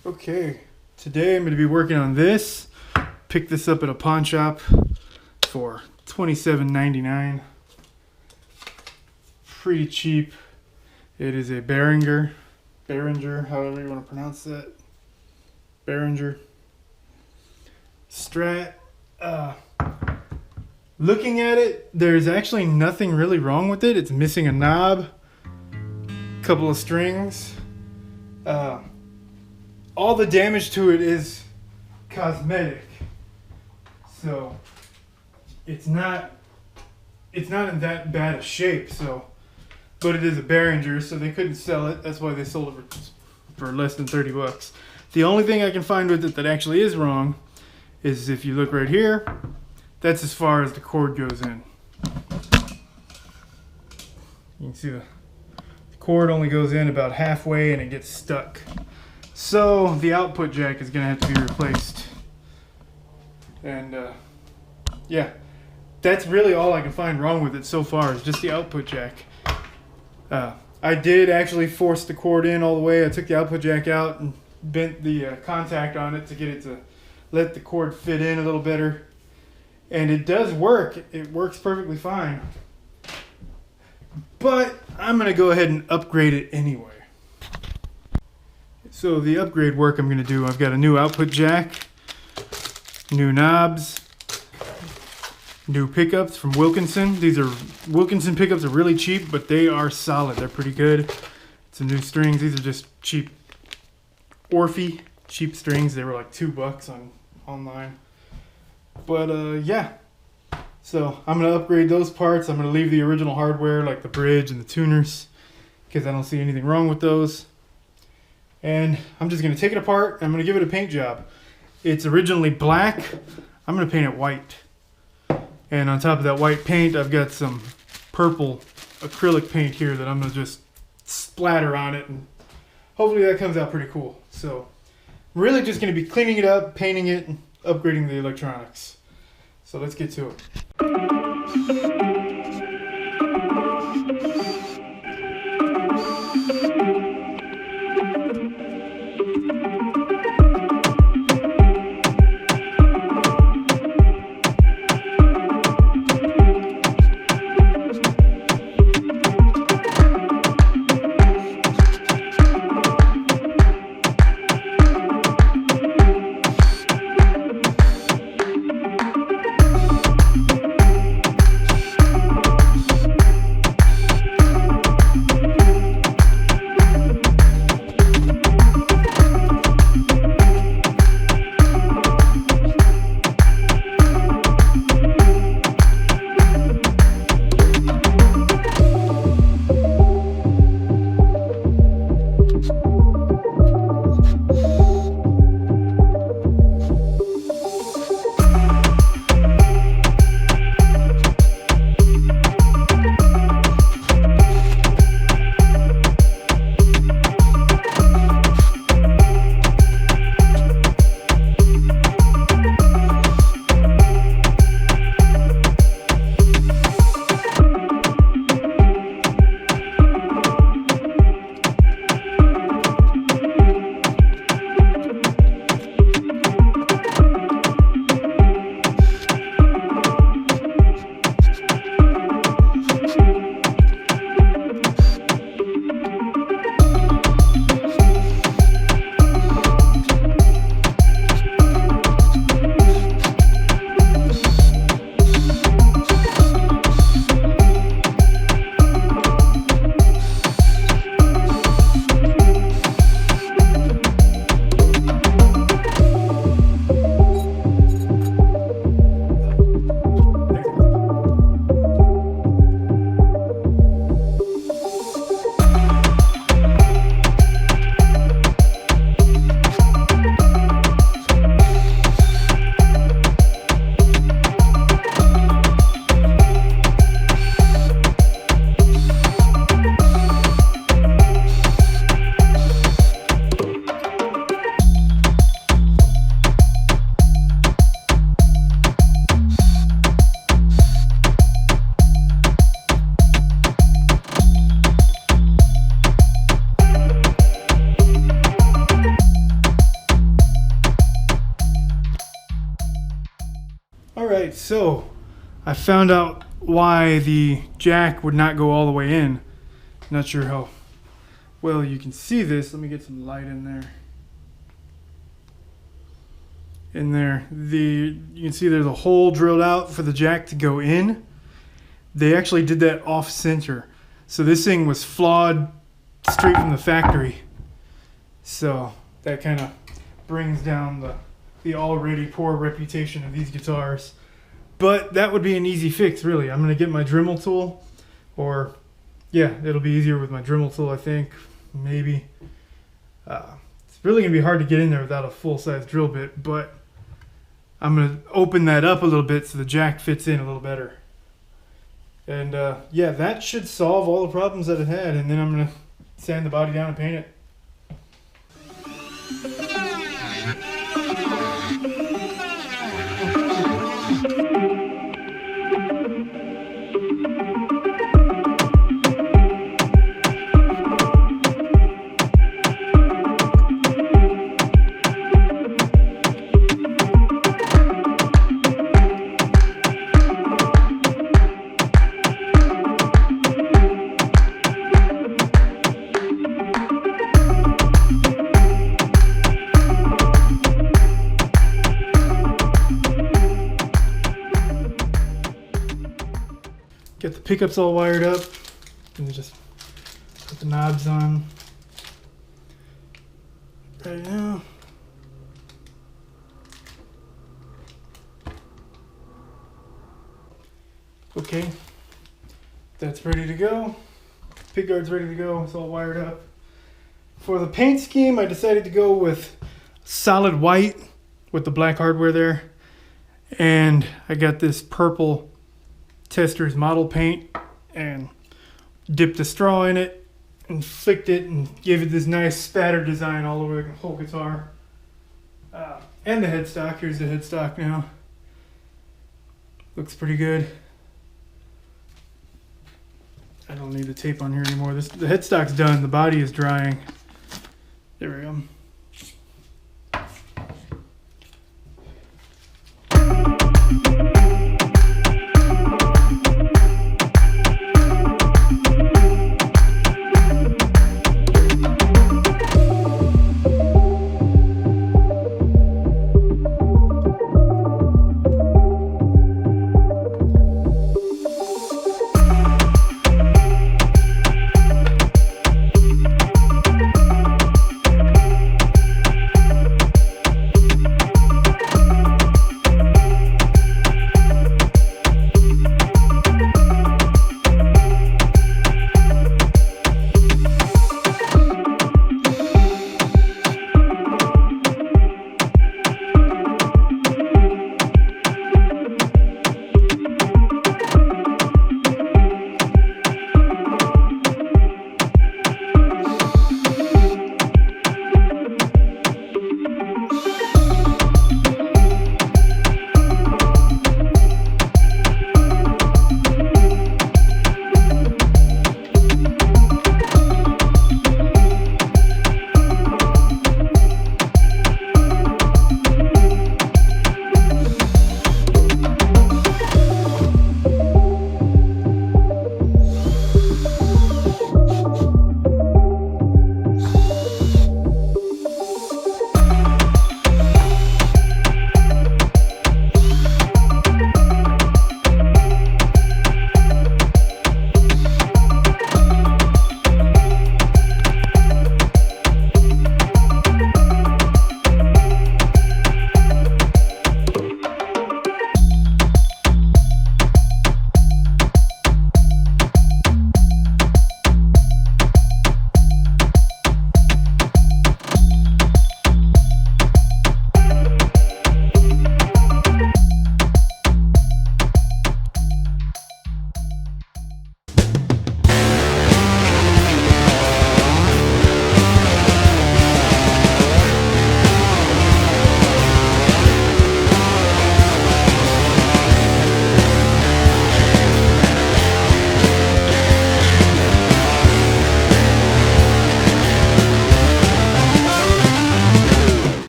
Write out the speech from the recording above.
Okay, today I'm going to be working on this. Picked this up at a pawn shop for $27.99. Pretty cheap. It is a Behringer, however you want to pronounce that. Behringer. Strat. Looking at it, there's actually nothing really wrong with it. It's missing a knob, a couple of strings. All the damage to it is cosmetic, so it's not in that bad a shape. So, but it is a Behringer, so they couldn't sell it. That's why they sold it for less than 30 bucks. The only thing I can find with it that actually is wrong is if you look right here, that's as far as the cord goes in. You can see the cord only goes in about halfway and it gets stuck. So the output jack is going to have to be replaced. And yeah, that's really all I can find wrong with it so far is just the output jack. I did actually force the cord in all the way. I took the output jack out and bent the contact on it to get it to let the cord fit in a little better. And it does work. It works perfectly fine. But I'm going to go ahead and upgrade it anyway. So the upgrade work I'm going to do, I've got a new output jack, new knobs, new pickups from Wilkinson. These are Wilkinson pickups are really cheap, but they are solid. They're pretty good. Some new strings. These are just cheap Orphe cheap strings. They were like $2 online. But yeah, so I'm going to upgrade those parts. I'm going to leave the original hardware like the bridge and the tuners because I don't see anything wrong with those. And I'm just going to take it apart and I'm going to give it a paint job. It's originally black. I'm going to paint it white. And on top of that white paint, I've got some purple acrylic paint here that I'm going to just splatter on it. And hopefully that comes out pretty cool. So I'm really just going to be cleaning it up, painting it, and upgrading the electronics. So let's get to it. Alright, so I found out why the jack would not go all the way in. Not sure how well you can see this. Let me get some light in there. In there, you can see there's a hole drilled out for the jack to go in. They actually did that off center. So this thing was flawed straight from the factory. So that kind of brings down the already poor reputation of these guitars. But that would be an easy fix, really. I'm going to get my Dremel tool, or yeah, it'll be easier with my Dremel tool, I think, maybe. It's really going to be hard to get in there without a full-size drill bit, but I'm going to open that up a little bit so the jack fits in a little better. And yeah, that should solve all the problems that it had, and then I'm going to sand the body down and paint it. Get the pickups all wired up, and then just put the knobs on right now. Okay, that's ready to go. Pickguard's ready to go, it's all wired up. For the paint scheme, I decided to go with solid white with the black hardware there. And I got this purple Tester's model paint and dipped a straw in it and flicked it and gave it this nice spatter design all over the whole guitar. And the headstock, here's the headstock now. Looks pretty good. I don't need the tape on here anymore. The headstock's done, the body is drying. There we go.